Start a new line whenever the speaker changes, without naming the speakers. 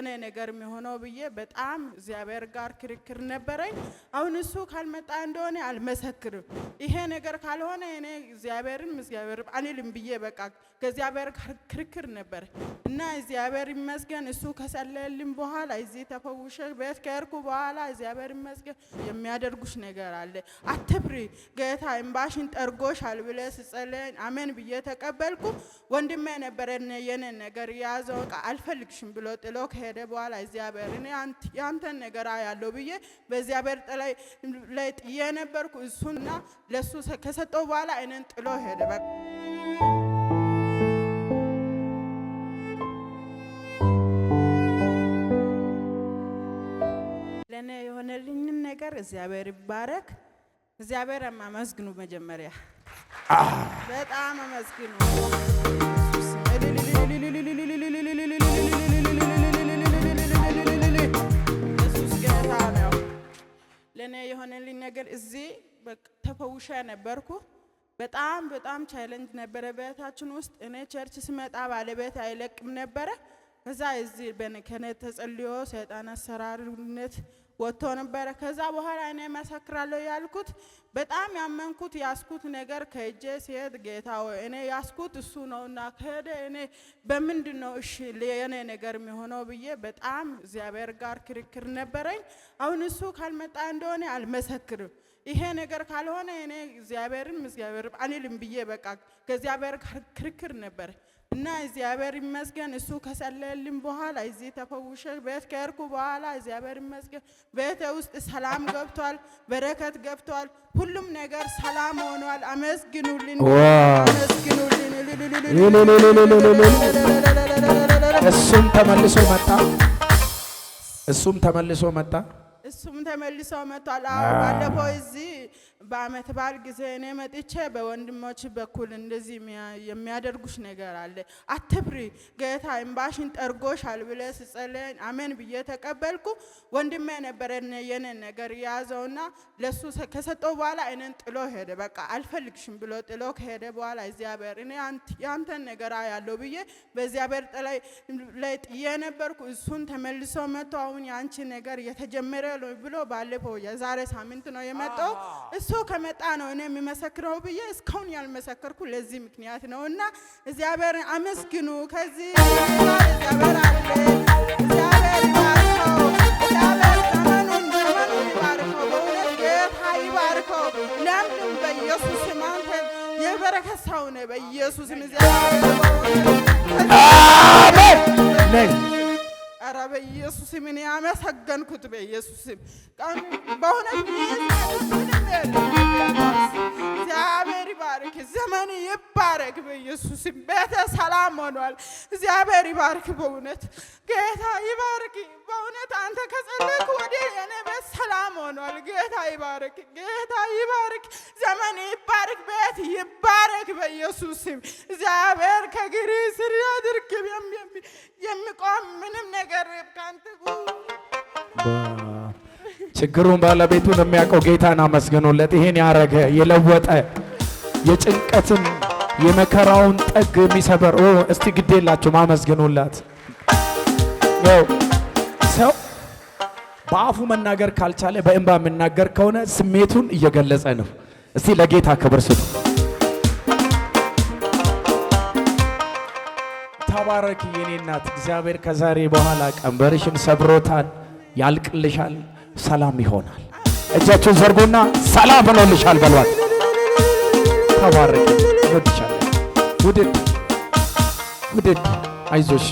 የኔ ነገር የሚሆነው ብዬ በጣም እግዚአብሔር ጋር ክርክር ነበረኝ። አሁን እሱ ካልመጣ እንደሆነ አልመሰክርም። ይሄ ነገር ካልሆነ እኔ እግዚአብሔር አንልም ብዬ በቃ ከእግዚአብሔር ጋር ክርክር ነበር እና እግዚአብሔር ይመስገን እሱ ከሰለልኝ በኋላ እዚህ ተፈውሼ ቤት ከሄድኩ በኋላ እግዚአብሔር ይመስገን የሚያደርጉሽ ነገር አለ። አትፍሪ ጌታ እንባሽን ጠርጎሻል ብለህ ስትጸልይ አሜን ብዬ ተቀበልኩ። ወንድሜ ነበር የኔ ነገር ያዘው አልፈልግሽም ብሎ ጥሎ ከሄደ በኋላ እግዚአብሔር እኔ ያንተን ነገር ያለው ብዬ በእግዚአብሔር ላይ ጥዬ ነበርኩ። እሱና ለሱ ከሰጠው በኋላ እኔን ጥሎ ሄደ። በቃ ለኔ የሆነልኝን ነገር እግዚአብሔር ይባረክ። እግዚአብሔር አመስግኑ። መጀመሪያ በጣም አመስግኑ። ኢየሱስ ጌታ ነው። ለኔ የሆነልኝ ነገር እዚህ ተፈውሼ ነበርኩ። በጣም ቻሌንጅ ነበረ ቤታችን ውስጥ። እኔ ቸርች ስመጣ ባለቤት አይለቅም ነበረ። ከዛ እዚህ በነከነ ተጸልዮ ሰይጣን አሰራርነት ወጥቶ ነበረ። ከዛ በኋላ እኔ መሰክራለሁ ያልኩት በጣም ያመንኩት ያስኩት ነገር ከእጄ ሲሄድ ጌታ ሆይ እኔ ያስኩት እሱ ነውና ከሄደ እኔ በምንድነው እሺ የኔ ነገር የሚሆነው ብዬ በጣም እግዚአብሔር ጋር ክርክር ነበረኝ። አሁን እሱ ካልመጣ እንደሆነ አልመሰክርም። ይሄ ነገር ካልሆነ እኔ እግዚአብሔር አንልም ብዬ በቃ ከእግዚአብሔር ጋር ክርክር ነበር እና እግዚአብሔር ይመስገን እሱ ከሰለልኝ በኋላ እዚህ ተፈውሼ ቤት ከሄድኩ በኋላ እግዚአብሔር ይመስገን ቤቴ ውስጥ ሰላም ገብቷል፣ በረከት ገብቷል፣ ሁሉም ነገር ሰላም ሆኗል። አመስግኑልኝ።
እሱም ተመልሶ
መጣ። ባለፈው እዚህ በአመት በዓል ጊዜ እኔ መጥቼ በወንድሞች በኩል እንደዚህ የሚያደርጉሽ ነገር አለ፣ አትፍሪ ጌታ እንባሽን ጠርጎሻል ብለህ ስትጸልይ አሜን ብዬ ተቀበልኩ። ወንድሜ ነበር የኔ ነገር ያዘውና ለሱ ከሰጠው በኋላ እኔን ጥሎ ሄደ። በቃ አልፈልግሽም ብሎ ጥሎ ከሄደ በኋላ እግዚአብሔር እኔ ያንተን ነገር ያለው ብዬ በእግዚአብሔር ላይ ጥዬ ነበርኩ። እሱን ተመልሶ መጥቶ አሁን ያንቺ ነገር የተጀመረ ነው ብሎ ባለፈው የዛሬ ሳምንት ነው የመጣው። እሱ ከመጣ ነው እኔ የሚመሰክረው ብዬ እስካሁን ያልመሰከርኩ ለዚህ ምክንያት ነውና እግዚአብሔር አመስግኑ። ከዚህ እግዚአብሔር አለ። እግዚአብሔር ይባርከው። እግዚአብሔር ዘመኑን ይባርከው። በእውነት ጌታ ይባርከው። ለምንም በኢየሱስ ስም አንተ የበረከት ሰው ነህ። በኢየሱስ ስም አሜን። ኧረ በኢየሱስ ስም እኔ አመሰገንኩት። በኢየሱስ ስም በእውነት እግዚአብሔር ይባርክ። ዘመን ይባረክ። በኢየሱስ ስም ቤተ ሰላም ሆኗል። እግዚአብሔር ይባርክ። በእውነት ጌታ ይባርክ። በእውነት አንተ ከጸለይክ ወዲህ የኔ ቤት ሰላም ሆኗል። ጌታ ይባርክ። ጌታ ይባርክ። ዘመን ይባረክ። ቤት ይባረክ። በኢየሱስ ስም እግዚአብሔር ከእግር ስር ያድርግ። የሚቆም ምንም ነገር ካንተ
ችግሩን ባለቤቱን የሚያውቀው ጌታን አመስግኑለት። ይሄን ያረገ የለወጠ የጭንቀትን የመከራውን ጠግ የሚሰበር እስቲ ግዴላችሁ ማመስግኑላት። ሰው በአፉ መናገር ካልቻለ በእንባ የሚናገር ከሆነ ስሜቱን እየገለጸ ነው። እስቲ ለጌታ ክብር ስጡ። ተባረክ የኔ እናት። እግዚአብሔር ከዛሬ በኋላ ቀንበርሽን ሰብሮታል፣ ያልቅልሻል፣ ሰላም ይሆናል። እጃችሁን ዘርጉና ሰላም ሆኖልሻል በሏት። ተባረክ። እንወድሻለን። ውድድ አይዞሽ